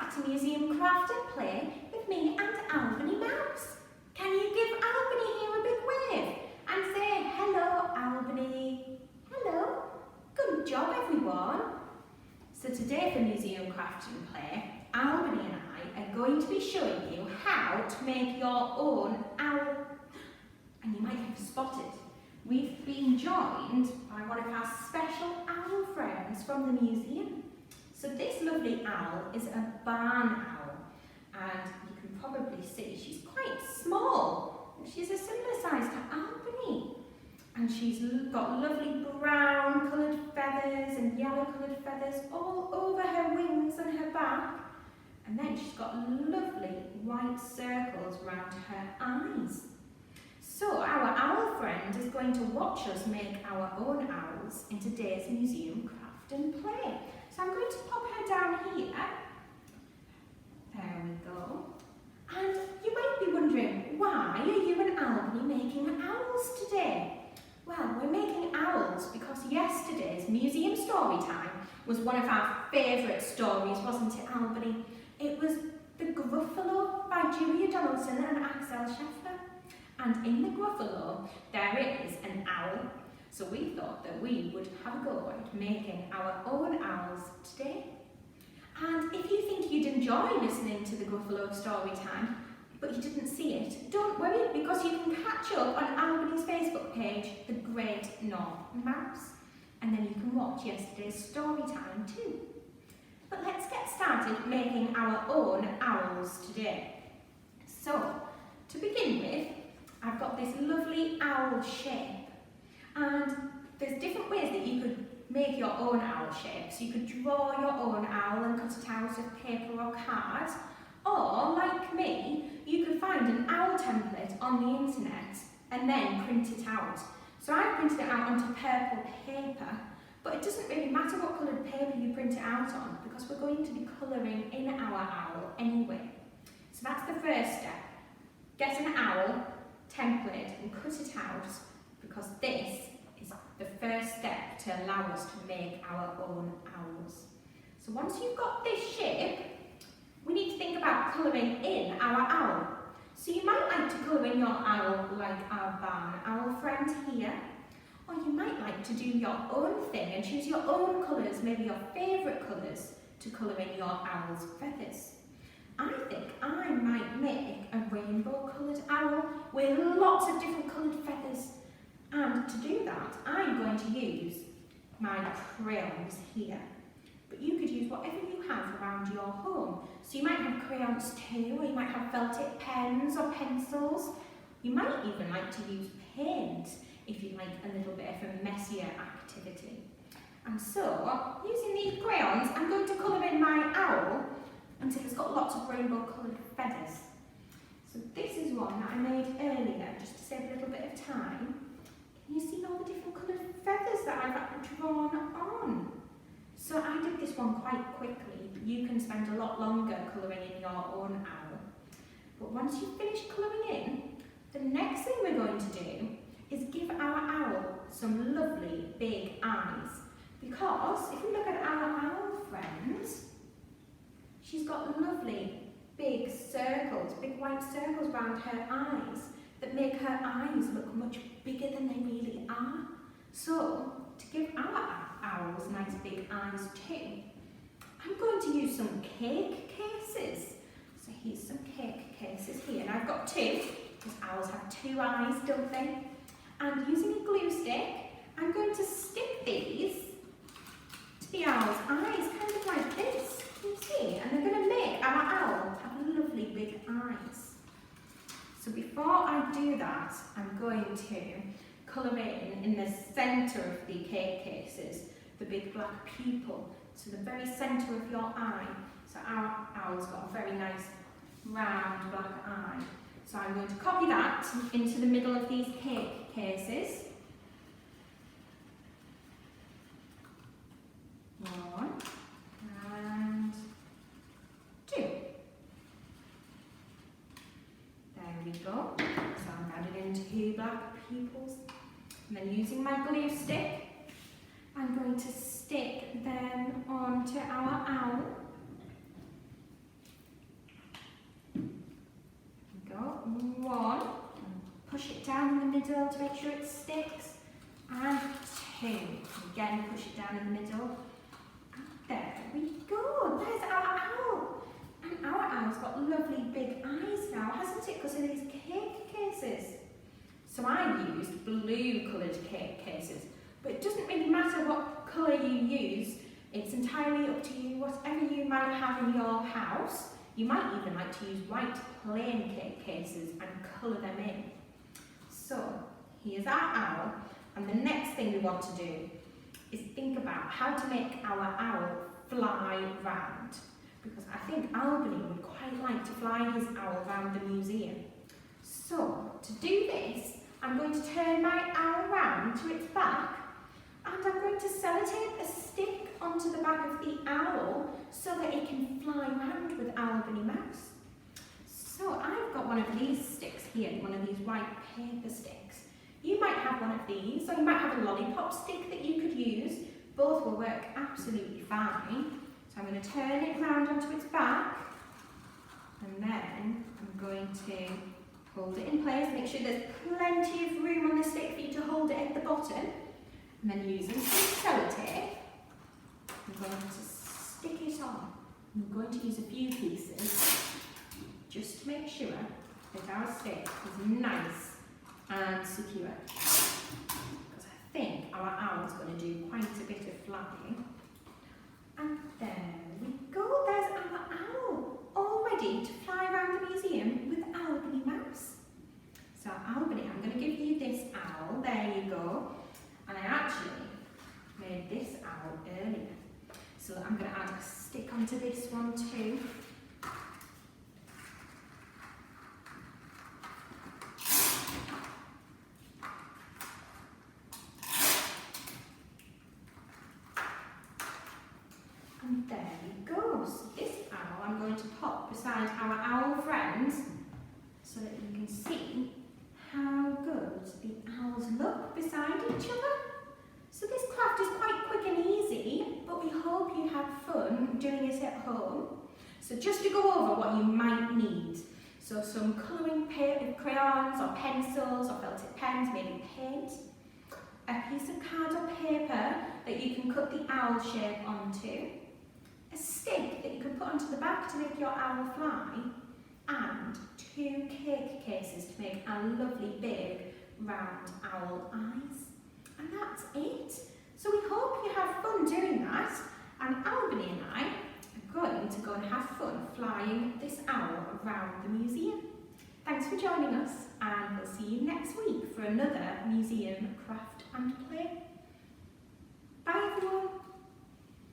back to Museum Craft and Play with me and Albany Mouse. Can you give Albany here a big wave and say hello, Albany? Hello. Good job, everyone. So today for Museum Craft and Play, Albany and I are going to be showing you how to make your own owl. And you might have spotted, we've been joined by one of our special owl friends from the museum. So this lovely owl is a barn owl, and you can probably see she's quite small. She's a similar size to Albany, and she's got lovely brown coloured feathers and yellow coloured feathers all over her wings and her back, and then she's got lovely white circles around her eyes. So our owl friend is going to watch us make our own owls in today's Museum Craft and Play. So I'm going to pop her down here. There we go. And you might be wondering, why are you and Albany making owls today? Well, we're making owls because yesterday's museum story time was one of our favourite stories, wasn't it, Albany? It was The Gruffalo by Julia Donaldson and Axel Scheffler. And in the Gruffalo, there is an owl. So we thought that we would have a go at making our own owls today. And if you think you'd enjoy listening to the Gruffalo story time, but you didn't see it, don't worry, because you can catch up on Albany's Facebook page, The Great North Mouse. And then you can watch yesterday's story time too. But let's get started making our own owls today. So, to begin with, I've got this lovely owl shape. And there's different ways that you could make your own owl shape. So you could draw your own owl and cut it out of paper or card. Or, like me, you could find an owl template on the internet and then print it out. So I printed it out onto purple paper, but it doesn't really matter what coloured paper you print it out on because we're going to be colouring in our owl anyway. So that's the first step. Get an owl template and cut it out, because this is the first step to allow us to make our own owls. So once you've got this shape, we need to think about colouring in our owl. So you might like to colour in your owl like our barn owl friend here, or you might like to do your own thing and choose your own colours, maybe your favourite colours, to colour in your owl's feathers. I think I might make a rainbow coloured owl with lots of different coloured feathers. And to do that, I'm going to use my crayons here. But you could use whatever you have around your home. So you might have crayons too, or you might have felt tip pens or pencils. You might even like to use paint if you like a little bit of a messier activity. And so, using these crayons, I'm going to colour in my owl until it's got lots of rainbow coloured feathers. So this is one that I made earlier, just to save a little bit of time. Can you see all the different coloured feathers that I've drawn on? So I did this one quite quickly. You can spend a lot longer colouring in your own owl. But once you've finished colouring in, the next thing we're going to do is give our owl some lovely big eyes. Because if we look at our owl friends, she's got lovely big circles, big white circles around her eyes that make her eyes look much bigger than they really are. So, to give our owls nice big eyes too, I'm going to use some cake cases. So here's some cake cases here, and I've got two, because owls have two eyes, don't they? And using a glue stick, I'm going to stick these to the owl's eyes, kind of like this. You see, and they're going to make our owl have lovely big eyes. So before I do that, I'm going to colour in the centre of the cake cases, the big black pupil, so the very centre of your eye. So our owl's got a very nice round black eye. So I'm going to copy that into the middle of these cake cases. One. And two. There we go. So I'm adding in two black pupils. And then using my glue stick, I'm going to stick them onto our owl. middle to make sure it sticks. And 2. Again, push it down in the middle. And there we go. There's our owl. And our owl's got lovely big eyes now, hasn't it? Because of these cake cases. So I used blue coloured cake cases. But it doesn't really matter what colour you use. It's entirely up to you, whatever you might have in your house. You might even like to use white plain cake cases and colour them in. So here's our owl, and the next thing we want to do is think about how to make our owl fly round. Because I think Albany would quite like to fly his owl round the museum. So to do this, I'm going to turn my owl round to its back, and I'm going to sellotape a stick onto the back of the owl so that it can fly round with Albany Mouse. So I've got one of these sticks here, one of these white paper sticks. You might have one of these, or you might have a lollipop stick that you could use. Both will work absolutely fine. So I'm going to turn it round onto its back, and then I'm going to hold it in place, make sure there's plenty of room on the stick for you to hold it at the bottom. And then using some sellotape, I'm going to stick it on. I'm going to use a few pieces just to make sure that our stick is nice and secure. Because I think our owl's going to do quite a bit of flying. And there we go, there's our owl, all ready to fly around the museum with Albany Mouse. So Albany, I'm going to give you this owl, there you go. And I actually made this owl earlier. So I'm going to add a stick onto this one too. And there we go. So this owl I'm going to pop beside our owl friends so that you can see how good the owls look beside each other. So this craft is quite quick and easy, but we hope you have fun doing it at home. So just to go over what you might need. So some colouring crayons or pencils or felt tip pens, maybe paint. A piece of card or paper that you can cut the owl shape onto. A stick that you can put onto the back to make your owl fly. And 2 cake cases to make a lovely big round owl eyes. And that's it. So we hope you have fun doing that, and Albany and I are going to go and have fun flying this owl around the museum. Thanks for joining us, and we'll see you next week for another museum craft and